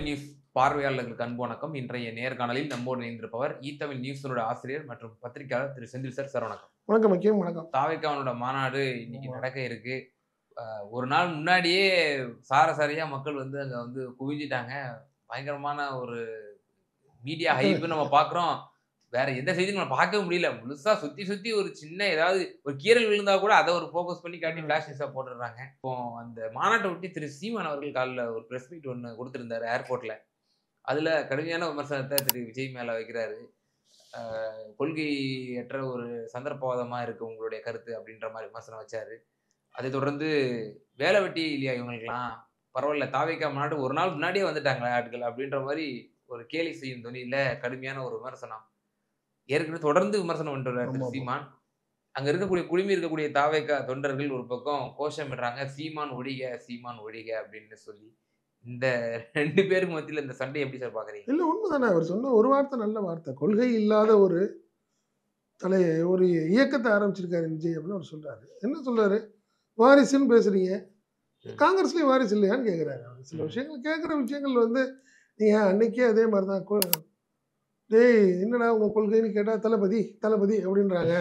News பார்வையாளர்களுக்கு அன்பு வணக்கம். இன்றைய நேர்காணலில் நம்மோடு இணைந்திருப்பவர் தமிழ் நியூஸோட ஆசிரியர் மற்றும் பத்திரிகையாளர் திரு செந்தில் சார். சார் வணக்கம். வணக்கம் முக்கியம் வணக்கம். தாவேக்காவோட மாநாடு இன்னைக்கு நடக்க இருக்கு. ஒரு நாள் முன்னாடியே சாரசாரியா மக்கள் வந்து அங்க வந்து குவிஞ்சிட்டாங்க. பயங்கரமான ஒரு மீடியா ஹைப் நம்ம பாக்குறோம். வேற எந்த செய்தியும் நம்ம பார்க்கவே முடியல. முழுசா சுத்தி ஒரு சின்ன ஏதாவது ஒரு கீரல் விழுந்தா கூட அதை ஒரு ஃபோக்கஸ் பண்ணி காட்டி ஃபிளாஷ் நியூஸா போட்டுடுறாங்க. இப்போ அந்த மாநாட்டை ஒட்டி திரு சீமான் அவர்கள் காலைல ஒரு பிரஸ் மீட் ஒன்று கொடுத்திருந்தாரு ஏர்போர்ட்ல. அதுல கடுமையான விமர்சனத்தை திரு விஜய் மேல வைக்கிறாரு. கொள்கையற்ற ஒரு சந்தர்ப்பவாதமா இருக்கு உங்களுடைய கருத்து அப்படின்ற மாதிரி விமர்சனம் வச்சாரு. அதை தொடர்ந்து வேலை வெட்டி இல்லையா இவங்களுக்குலாம், பரவாயில்ல தாவேக்கா மாநாடு ஒரு நாள் முன்னாடியே வந்துட்டாங்களா ஆட்கள் அப்படின்ற மாதிரி ஒரு கேலி செய்யும் துணியில கடுமையான ஒரு விமர்சனம். ஏற்கனவே தொடர்ந்து விமர்சனம் பண்ணிட்டு திரு சீமான். அங்க இருக்கக்கூடிய தாவேக்கா தொண்டர்கள் ஒரு பக்கம் கோஷமிடுறாங்க, சீமான் ஒழிக அப்படின்னு சொல்லி. இந்த ரெண்டு பேருக்கு மத்தியில இந்த சண்டை எப்படி சார் பாக்குறீங்க? இல்ல உண்மைதானே, அவர் சொன்ன ஒரு வார்த்தை நல்ல வார்த்தை. கொள்கை இல்லாத ஒரு இயக்கத்தை ஆரம்பிச்சிருக்காரு விஜய் அப்படின்னு அவர் சொல்றாரு. என்ன சொல்றாரு, வாரிசுன்னு பேசுறீங்க, காங்கிரஸ்லயும் வாரிசு இல்லையான்னு கேட்கிறாரு. சில விஷயங்கள் கேட்குற விஷயங்கள் வந்து நீங்க அன்னைக்கே அதே மாதிரிதான், டேய் என்னடா உங்க கொள்கைன்னு கேட்டா தளபதி அப்படின்றாங்க.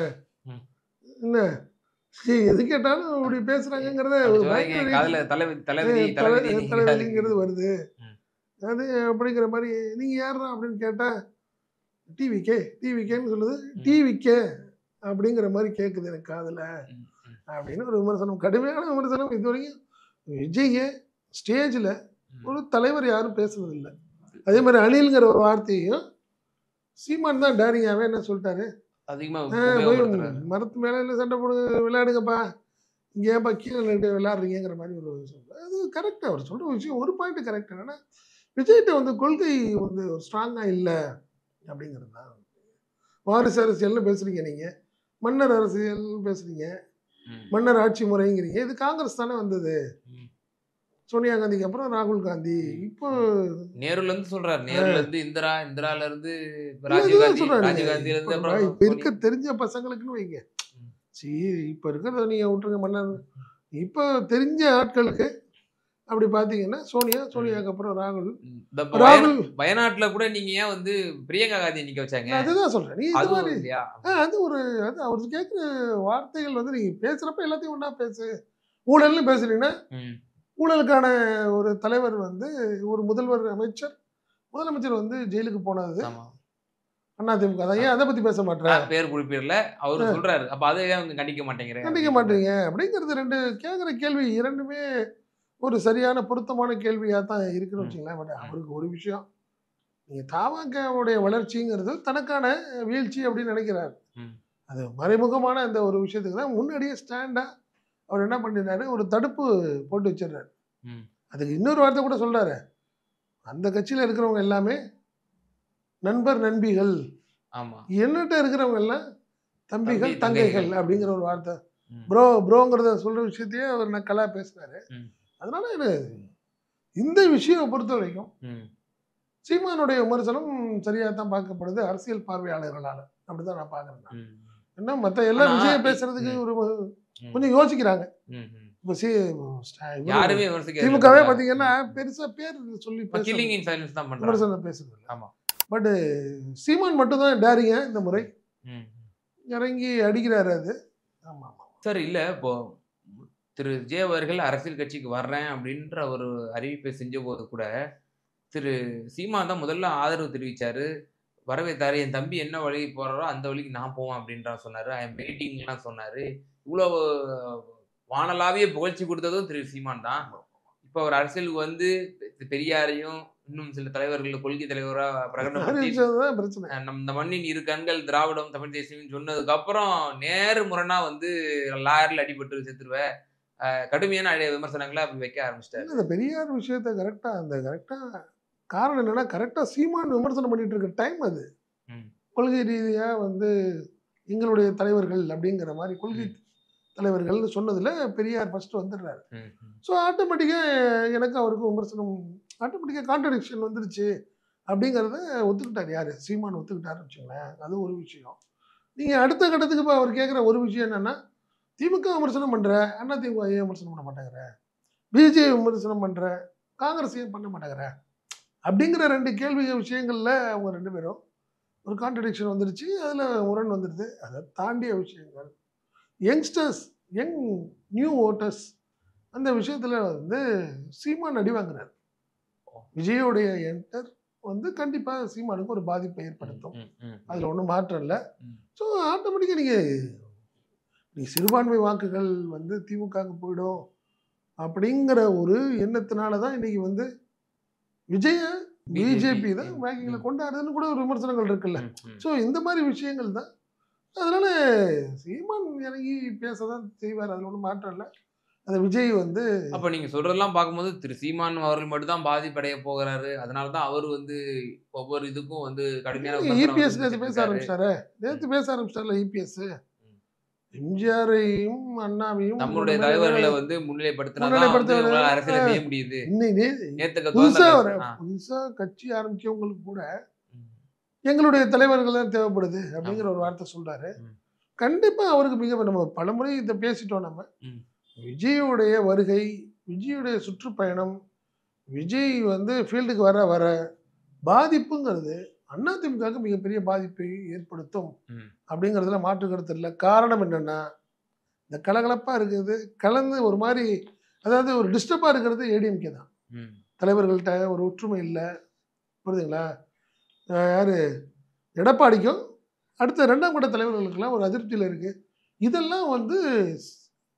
என்ன எது கேட்டாலும் அப்படி பேசுறாங்கிறத தலைவலிங்கிறது வருது. அது அப்படிங்கிற மாதிரி நீங்க யாரா அப்படின்னு கேட்டா டிவிக்கேன்னு சொல்லுது, டிவிக்கே அப்படிங்கிற மாதிரி கேட்குது எனக்கு காதுல அப்படின்னு ஒரு விமர்சனம், கடுமையான விமர்சனம். இது வரைக்கும் விஜய் ஸ்டேஜில் ஒரு தலைவர் யாரும் பேசுறது இல்லை. அதே மாதிரி அணில்ங்கிற ஒரு வார்த்தையும் சீமான் தான் டேரிங்காவே என்ன சொல்லிட்டாரு, மரத்து மேல இல்லை சண்டை போடுங்க விளையாடுங்கப்பா, இங்கே ஏன்பா கீழே நின்று விளையாடுறீங்கிற மாதிரி ஒரு சொல்றாரு. அது கரெக்டாக அவர் சொல்ற விஷயம். ஒரு பாயிண்ட் கரெக்ட் என்னன்னா, விஜய்கிட்ட வந்து கொள்கை வந்து ஒரு ஸ்ட்ராங்கா இல்லை அப்படிங்கிறது தான். வாரிசு அரசியல்னு பேசுறீங்க, நீங்க மன்னர் அரசியல் பேசுறீங்க, மன்னர் ஆட்சி முறைங்கிறீங்க. இது காங்கிரஸ் தானே வந்தது, சோனியா காந்திக்கு அப்புறம் ராகுல் காந்தி, இப்போ நேருல இருந்து சொல்றாரு, நேருல இருந்து இந்திரால இருந்து இப்ப இருக்க தெரிஞ்ச பசங்களுக்குன்னு வைங்க. இப்ப இருக்கிறத நீங்க விட்டுருங்க, மன்னர் இப்ப தெரிஞ்ச ஆட்களுக்கு அப்படி பாத்தீங்கன்னா சோனியாக்கு அப்புறம் ராகுல். வயநாட்டுல கூட நீங்க ஏன் வந்து பிரியங்கா காந்தி நிக்க வச்சாங்க? அதுதான் சொல்றேன். நீ இது மாதிரி அது ஒரு அது அவருக்கு கேட்கிற வார்த்தைகள் வந்து நீங்க பேசுறப்ப எல்லாத்தையும் ஒன்னா பேசு. ஊழல்னு பேசுறீங்கன்னா ஊழலுக்கான ஒரு தலைவர் வந்து ஒரு முதலமைச்சர் வந்து ஜெயிலுக்கு போனது அதிமுக தான். ஏன் அதை பத்தி பேச மாட்டேன், பேர் குறிப்பிடல அவரு சொல்றாரு. அப்ப அதை கண்டிக்க மாட்டீங்க அப்படிங்கிறது ரெண்டு கேட்கிற கேள்வி இரண்டுமே ஒரு சரியான பொருத்தமான கேள்வியா தான் இருக்குன்னு வச்சுங்களேன். பட் அவருக்கு ஒரு விஷயம், நீங்க தமாகவுடைய வளர்ச்சிங்கிறது தனக்கான வீழ்ச்சி அப்படின்னு நினைக்கிறாரு. அது மறைமுகமான அந்த ஒரு விஷயத்துக்கு தான் முன்னாடியே ஸ்டாண்டா அவர் என்ன பண்ணிடுறாரு, ஒரு தடுப்பு போட்டு வச்சிடுறாரு. அதுக்கு இன்னொரு வார்த்தை கூட சொல்றாரு, அந்த கட்சியில இருக்கிறவங்க எல்லாமே நண்பர் நண்பிகள், என்னட்ட இருக்கிறவங்க எல்லாம் தம்பிகள் தங்கைகள் அப்படிங்கிற ஒரு வார்த்தை. ப்ரோங்கிறத சொல்ற விஷயத்தையே அவர் நக்கலா பேசினாரு. அதனால இந்த விஷயம் பொறுத்த வரைக்கும் சீமானுடைய விமர்சனம் சரியா தான் பார்க்கப்படுது அரசியல் பார்வையாளர்களால. அப்படிதான் நான் பாக்குறேன். என்ன மத்த எல்லாம் விஜய பேசுறதுக்கு ஒரு கொஞ்சம் யோசிக்கிறாங்க. திமுகவே பாத்தீங்கன்னா பெருசா பேர் சொல்லி விமர்சனம் பேசுறது. பட் சீமான் மட்டும் தான் டேரிங்க இந்த முறை இறங்கி அடிக்கிறாரு. அது ஆமா சார். இல்ல இப்போ திரு விஜய் அவர்கள் அரசியல் கட்சிக்கு வர்றேன் அப்படின்ற ஒரு அறிவிப்பை செஞ்ச போது கூட திரு சீமான் தான் முதல்ல ஆதரவு தெரிவிச்சாரு, வரவேற்றாரு. என் தம்பி என்ன வழிக்கு போறாரோ அந்த வழிக்கு நான் போவேன் அப்படின்ற சொன்னாரு. ஐ எம் வெயிட்டிங்லாம் சொன்னாரு. இவ்வளவு வானலாவிய புகழ்ச்சி கொடுத்ததும் திரு சீமான் தான். இப்ப அவர் அரசியலுக்கு வந்து பெரியாரையும் இன்னும் சில தலைவர்கள் கொள்கை தலைவரா பிரகடனப்படுத்தி இந்த மண்ணின் இரு கண்கள் திராவிடம் தமிழ் தேசியம் சொன்னதுக்கு அப்புறம் நேரு முரணா வந்து லாயர்ல அடிபட்டு செத்துருவேன் கடுமையான விமர்சனங்களை அப்படி வைக்க ஆரம்பிச்சிட்டாரு. இந்த பெரியார் விஷயத்த கரெக்டா காரணம் என்னன்னா, கரெக்டா சீமான் விமர்சனம் பண்ணிட்டு இருக்க டைம் அது. கொள்கை ரீதியா வந்து எங்களுடைய தலைவர்கள் அப்படிங்கிற மாதிரி கொள்கை தலைவர்கள்னு சொன்னதுல பெரியார் ஃபர்ஸ்ட் வந்துடுறாரு. ஸோ ஆட்டோமேட்டிக்கா எனக்கு அவருக்கு விமர்சனம் ஆட்டோமேட்டிக்கா கான்ட்ரடிக்ஷன் வந்துருச்சு அப்படிங்கிறத ஒத்துக்கிட்டார். யாரு சீமான் ஒத்துக்கிட்டாருன்னு வச்சுங்களேன். அது ஒரு விஷயம். நீங்க அடுத்த கட்டத்துக்கு இப்போ அவர் கேட்குற ஒரு விஷயம் என்னன்னா, திமுக விமர்சனம் பண்ற, அதிமுக ஏன் விமர்சனம் பண்ண மாட்டேங்கிற, பிஜேபி விமர்சனம் பண்ற, காங்கிரஸ் ஏன் பண்ண மாட்டேங்கிற அப்படிங்கிற 2 கேள்வி விஷயங்கள்ல அவங்க 2 பேரும் ஒரு கான்ட்ரடிக்ஷன் வந்துருச்சு. அதுல முரண் வந்துடுது. அதை தாண்டிய விஷயங்கள் யங்ஸ்டர்ஸ், யங் நியூ ஓட்டர்ஸ் அந்த விஷயத்துல வந்து சீமான் அடி வாங்குறாரு. விஜயோடைய என்டர் வந்து கண்டிப்பா சீமானுக்கு ஒரு பாதிப்பை ஏற்படுத்தும். அதுல ஒன்றும் மாற்றம் இல்லை. ஸோ ஆட்டோமேட்டிக்காக நீ சிறுபான்மை வாக்குகள் வந்து திமுகவுக்கு போயிடும் அப்படிங்கிற ஒரு எண்ணத்தினால தான் இன்னைக்கு வந்து விஜய பிஜேபி தான் பேங்கிங்ல கொண்டாடுறதுன்னு கூட ஒரு விமர்சனங்கள் இருக்குல்ல. ஸோ இந்த மாதிரி விஷயங்கள் தான். அதனால சீமான் இறங்கி பேசதான் செய்வார். அதுல ஒன்றும் மாற்றம் இல்லை. அந்த விஜய் வந்து அப்ப நீங்க சொல்றதெல்லாம் பார்க்கும்போது திரு சீமான் அவர்கள் மட்டும் தான் பாதிப்படைய போகிறாரு. அதனால தான் அவர் வந்து ஒவ்வொரு இதுக்கும் வந்து கடுமையான விமர்சனம் இபிஎஸ் நேற்று வந்து பேச ஆரம்பிச்சிட்டாரு. நேற்று பேச ஆரம்பிச்சிட்டார்ல இபிஎஸ். எம்ஜிஆரையும் அண்ணாவையும் நம்மளுடைய தலைவர்களை வந்து முன்னிலைப்படுத்தினா அரசியலை செய்ய முடியுது. புதுசா கட்சி ஆரம்பிச்சவங்களுக்கு கூட எங்களுடைய தலைவர்கள் தான் தேவைப்படுது அப்படிங்கிற ஒரு வார்த்தை சொல்றாரு. கண்டிப்பா அவருக்கு மிக நம்ம பலமுறை இதை பேசிட்டோம். நம்ம விஜயுடைய வருகை, விஜயுடைய சுற்றுப்பயணம், விஜய் வந்து ஃபீல்டுக்கு வர வர பாதிப்புங்கிறது அதிமுகவுக்கு மிகப்பெரிய பாதிப்பை ஏற்படுத்தும் அப்படிங்கிறதுல மாற்று கருத்து இல்லை. காரணம் என்னன்னா இந்த கலகலப்பா இருக்குது, கலந்து ஒரு மாதிரி, அதாவது ஒரு டிஸ்டர்பா இருக்கிறது ஏடிஎம்கே தான். தலைவர்கள்ட்ட ஒரு ஒற்றுமை இல்லை. புரியுதுங்களா? யாரு எடப்பாடிக்கும் அடுத்த 2ஆம் கட்ட தலைவர்களுக்கெல்லாம் ஒரு அதிருப்தியில் இருக்கு. இதெல்லாம் வந்து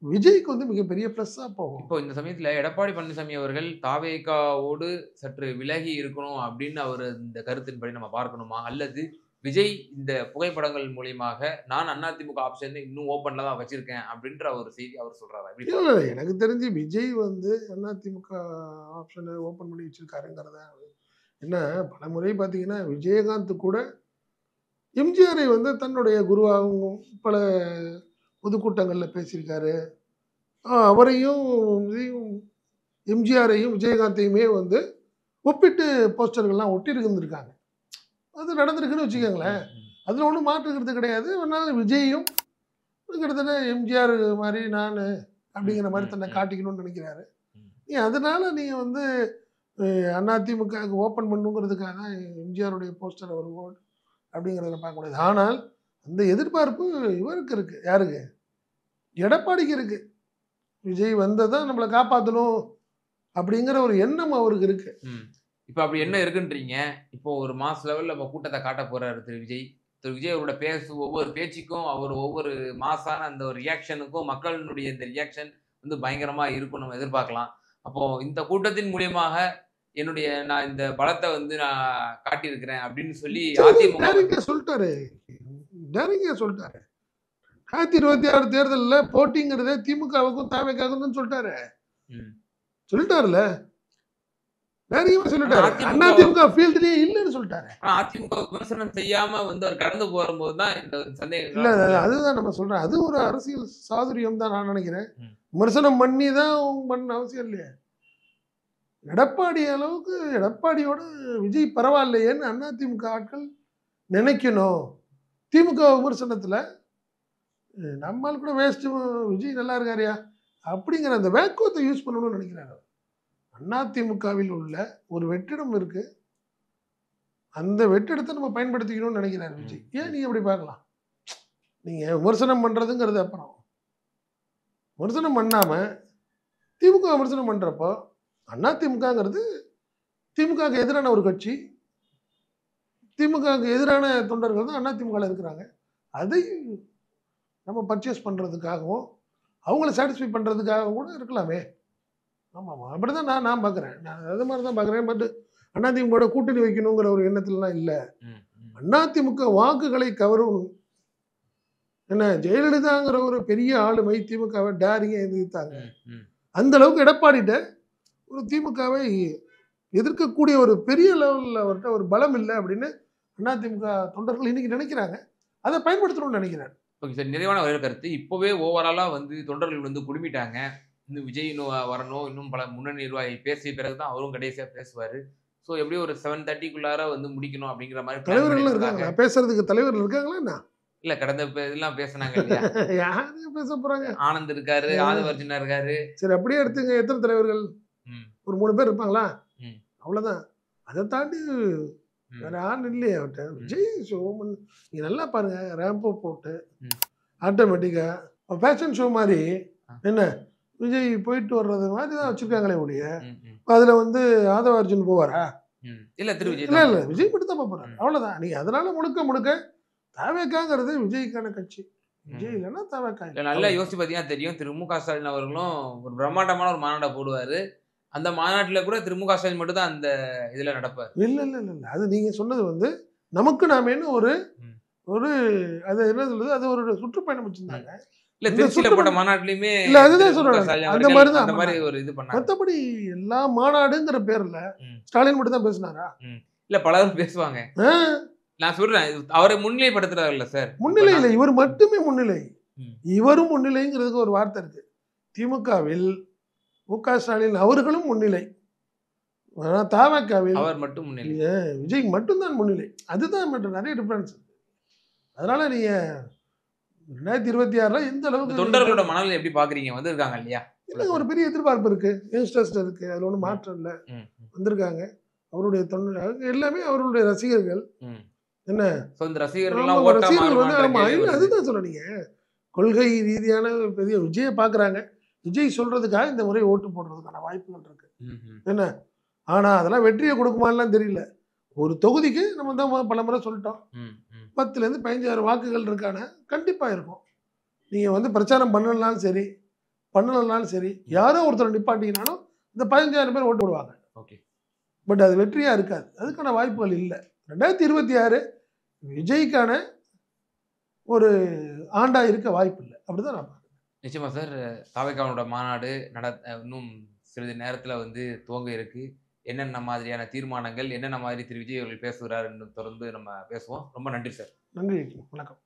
விஜய்க்கு வந்து மிகப்பெரிய ப்ளஸ்ஸா போகும். இப்போ இந்த சமயத்துல எடப்பாடி பழனிசாமி அவர்கள் தாவேகாவோடு சற்று விலகி இருக்கணும் அப்படின்னு அவர் இந்த கருத்தின்படி நம்ம பார்க்கணுமா? அல்லது விஜய் இந்த புகைப்படங்கள் மூலியமாக நான் அதிமுக ஆப்ஷன் இன்னும் ஓப்பன்ல தான் வச்சிருக்கேன் அப்படின்ற ஒரு செய்தி அவர் சொல்றாரா? இல்ல எனக்கு தெரிஞ்சு விஜய் வந்து அதிமுக ஆப்ஷனை ஓப்பன் பண்ணி வச்சிருக்காருங்கிறத. என்ன பல முறை பார்த்தீங்கன்னா விஜயகாந்த் கூட எம்ஜிஆரை வந்து தன்னுடைய குருவாகவும் பல பொதுக்கூட்டங்களில் பேசியிருக்காரு. அவரையும் எம்ஜிஆரையும் விஜயகாந்தையுமே வந்து ஒப்பிட்டு போஸ்டர்கள்லாம் ஒட்டி இருந்திருக்காங்க. அது நடந்திருக்குன்னு வச்சுக்கோங்களேன். அதில் ஒன்றும் மாற்றுக்கிறது கிடையாது. அதனால விஜயும் கிட்டத்தட்ட எம்ஜிஆர் மாதிரி நான் அப்படிங்கிற மாதிரி தன்னை காட்டிக்கணும்னு நினைக்கிறாரு. அதனால நீங்கள் வந்து அதிமுகவுக்கு ஓப்பன் பண்ணுங்கிறதுக்காக தான் எம்ஜிஆருடைய போஸ்டரை வருவோம் அப்படிங்கிறத பார்க்கக்கூடாது. ஆனால் அந்த எதிர்பார்ப்பு இவருக்கு இருக்கு. யாருக்கு? எடப்பாடிக்கு இருக்கு. விஜய் வந்ததான் நம்மளை காப்பாற்றணும் அப்படிங்கிற ஒரு எண்ணம் அவருக்கு இருக்கு. இப்போ அப்படி என்ன இருக்குன்றீங்க? இப்போ ஒரு மாஸ் லெவலில் நம்ம கூட்டத்தை காட்ட போறாரு திரு விஜய். திரு விஜய் அவரோட ஒவ்வொரு பேச்சுக்கும் அவர் ஒவ்வொரு மாசான அந்த ஒரு ரியாக்ஷனுக்கும் மக்களினுடைய இந்த ரியாக்ஷன் வந்து பயங்கரமா இருக்கும், நம்ம எதிர்பார்க்கலாம். அப்போ இந்த கூட்டத்தின் மூலியமாக நான் இந்த பலத்தை வந்து நான் காட்டியிருக்கிறேன் அப்படின்னு சொல்லி அதிமுக சொல்லிட்டாரு. 2026 தேர்தலில் போட்டிங்கிறதே திமுகவுக்கும் தாவேக்காவுக்கும் சொல்லிட்டாரு. சொல்லிட்டாருல, தைரியமா சொல்லிட்டாரு. அதிமுக ஃபீல்ட்லயே இல்லைன்னு சொல்லிட்டாரு. அதிமுக விமர்சனம் செய்யாம வந்து அவர் கடந்து போகும்போது தான் இந்த சந்தேகம். இல்ல அதுதான் நம்ம சொல்றேன். அது ஒரு அரசியல் சாதுரியம் தான் நான் நினைக்கிறேன். விமர்சனம் பண்ணி தான் பண்ண அவசியம் இல்லையே. எடப்பாடி அளவுக்கு எடப்பாடியோட விஜய் பரவாயில்லையேன்னு அதிமுக ஆட்கள் நினைக்கணும். திமுக விமர்சனத்துல நம்மால் கூட வேஸ்ட், விஜய் நல்லா இருக்காரியா அப்படிங்கிற அந்த வேக்குவத்தை யூஸ் பண்ணணும்னு நினைக்கிறாரு. அதிமுகவில் உள்ள ஒரு வெற்றிடம் இருக்கு, அந்த வெற்றிடத்தை நம்ம பயன்படுத்திக்கணும்னு நினைக்கிறாரு விஜய். ஏன் நீங்க எப்படி பார்க்கலாம்? நீங்க விமர்சனம் பண்றதுங்கிறது அப்புறம், விமர்சனம் பண்ணாம திமுக விமர்சனம் பண்றப்போ அதிமுகங்கிறது திமுகவுக்கு எதிரான ஒரு கட்சி, திமுகவுக்கு எதிரான தொண்டர்கள் தான் அதிமுகவில் இருக்கிறாங்க. அதை நம்ம பர்ச்சேஸ் பண்ணுறதுக்காகவும் அவங்கள சாட்டிஸ்ஃபை பண்ணுறதுக்காகவும் கூட இருக்கலாமே. ஆமாம், அப்படி தான் நான் பார்க்குறேன். நான் அது மாதிரி தான் பார்க்குறேன். பட் அதிமுக கூட்டணி வைக்கணுங்கிற ஒரு எண்ணத்துலலாம் இல்லை. அதிமுக வாக்குகளை கவரும். என்ன, ஜெயலலிதாங்கிற ஒரு பெரிய ஆளுமை திமுகவை டேரிங்க எதிர்த்தாங்க. அந்த அளவுக்கு எடப்பாடிட்ட ஒரு திமுகவை எதிர்க்கக்கூடிய ஒரு பெரிய லெவலில் அவர்கிட்ட ஒரு பலம் இல்லை அப்படின்னு அதிமுக தொண்டர்கள் இன்னைக்கு நினைக்கிறாங்க. அதை பயன்படுத்தணும்னு நினைக்கிறார். ஓகே சார், நிறைவான ஒரு கருத்து. இப்போவே ஓவராலாக வந்து தொண்டர்கள் வந்து குடும்பிட்டாங்க. இன்னும் விஜய் இன்னும் வரணும், இன்னும் பல முன்னணி நிர்வாகி பேசிய பிறகு தான் அவரும் கடைசியாக பேசுவார். ஸோ எப்படியும் ஒரு 7:30க்குள்ளார வந்து முடிக்கணும் அப்படிங்கிற மாதிரி தலைவர்கள் இருக்காங்க. பேசுறதுக்கு தலைவர்கள் இருக்காங்களா என்ன? இல்ல, கடந்த இதெல்லாம் பேசினாங்க இல்லையா? யாரு பேச போறாங்க? ஆனந்த் இருக்காரு, ஆதவர்ஜுனா இருக்காரு. சரி, அப்படியே எடுத்துங்க. எத்தனை தலைவர்கள்? ஒரு 3 பேர் இருப்பாங்களா? அவ்வளவுதான். அதை தாண்டி வேற ஆள் இல்லையே அவர்கிட்ட. விஜய் ஷோ நீங்க நல்லா பாருங்க, ரேம்போ போட்டு ஆட்டோமேட்டிக்கா ஃபேஷன் ஷோ மாதிரி என்ன விஜய் போயிட்டு வர்றது மாதிரி தான் வச்சிருக்காங்களே ஒழிய அதுல வந்து ஆதவ அர்ஜுன் போவாரா? இல்ல திரு விஜய் இல்ல இல்ல, விஜய் மட்டும் தான் போறாரு, அவ்வளவுதான். நீ அதனால முழுக்க தவேக்காங்கிறது விஜய்க்கான கட்சி. விஜய் இல்லைன்னா தவேக்கா. நல்லா யோசிச்சு பார்த்தீங்கன்னா தெரியும், திரு மு க ஸ்டாலின் அவர்களும் ஒரு பிரம்மாண்டமான ஒரு மாநாட்டை போடுவாரு. அந்த மாநாட்டில் கூட திரு மு க ஸ்டாலின் மட்டும் தான் அந்த இதுல நடப்பார். இல்ல இல்ல இல்ல இல்ல, அது நீங்க சொன்னது வந்து நமக்கு நாம என்ன ஒரு ஒரு அது என்ன சொல்றது, அது ஒரு சுற்றுப்பயணம் வச்சிருந்தாங்க. இல்ல திருச்சியில போட்ட மாநாட்டிலுமே இல்ல அதுதான் சொல்றேன், அந்த மாதிரி தான் அந்த மாதிரி ஒரு இது பண்ணாங்க. மற்றபடி எல்லா மாநாடுங்கிற பேர்ல ஸ்டாலின் மட்டும் தான் பேசினாரா? இல்ல பலரும் பேசுவாங்க. நான் சொல்றேன் அவரை முன்னிலைப்படுத்துறாருல்ல சார். முன்னிலை இல்லை, இவர் மட்டுமே முன்னிலை. இவரும் முன்னிலைங்கிறதுக்கு ஒரு வார்த்தை இருக்கு. திமுகவில் மு க ஸ்டாலின் அவர்களும் முன்னிலை, தவேகாவில் அவர் மட்டும் முன்னிலை, விஜய் மட்டும்தான் முன்னிலை. அதுதான் நிறைய டிஃபரன்ஸ். அதனால நீங்க 2026 எந்த அளவுக்கு தொண்டர்களோட மனநிலை எப்படி பாக்குறீங்க? வந்திருக்காங்க இல்லையா, இல்ல ஒரு பெரிய எதிர்பார்ப்பு இருக்கு, யங்ஸ்டர்ஸ்ல இருக்கு, அதுல ஒன்றும் மாற்றம் இல்லை. வந்திருக்காங்க அவருடைய தொண்டர் எல்லாமே அவருடைய ரசிகர்கள். என்ன ரசிகர்கள் வந்து ஆமா இல்லை, அதுதான் சொல்றீங்க. கொள்கை ரீதியான பெரிய விஜயை பாக்குறாங்க. விஜய் சொல்றதுக்காக இந்த முறை ஓட்டு போடுறதுக்கான வாய்ப்புகள் இருக்கு. என்ன ஆனா அதெல்லாம் வெற்றியை கொடுக்குமான்லாம் தெரியல. ஒரு தொகுதிக்கு நம்ம தான் பல முறை சொல்லிட்டோம், 10லேருந்து 15,000 வாக்குகள் இருக்கான கண்டிப்பா இருக்கும். நீங்க வந்து பிரச்சாரம் பண்ணலனாலும் சரி யாரோ ஒருத்தர் நிப்பாட்டிங்கனாலும் இந்த 15,000 பேர் ஓட்டு போடுவாங்க. பட் அது வெற்றியா இருக்காது, அதுக்கான வாய்ப்புகள் இல்லை. 2026 விஜய்க்கான ஒரு ஆண்டா இருக்க வாய்ப்பு இல்லை, அப்படிதான் நான் பார்க்குறேன். நிச்சயமா சார். தவேகாவோட மாநாடு இன்னும் சிறிது நேரத்தில் வந்து துவங்க இருக்கு. என்னென்ன மாதிரியான தீர்மானங்கள், என்னென்ன மாதிரி திரு விஜய் அவர்கள் பேசுகிறார் என்று தொடர்ந்து நம்ம பேசுவோம். ரொம்ப நன்றி சார். நன்றி, வணக்கம்.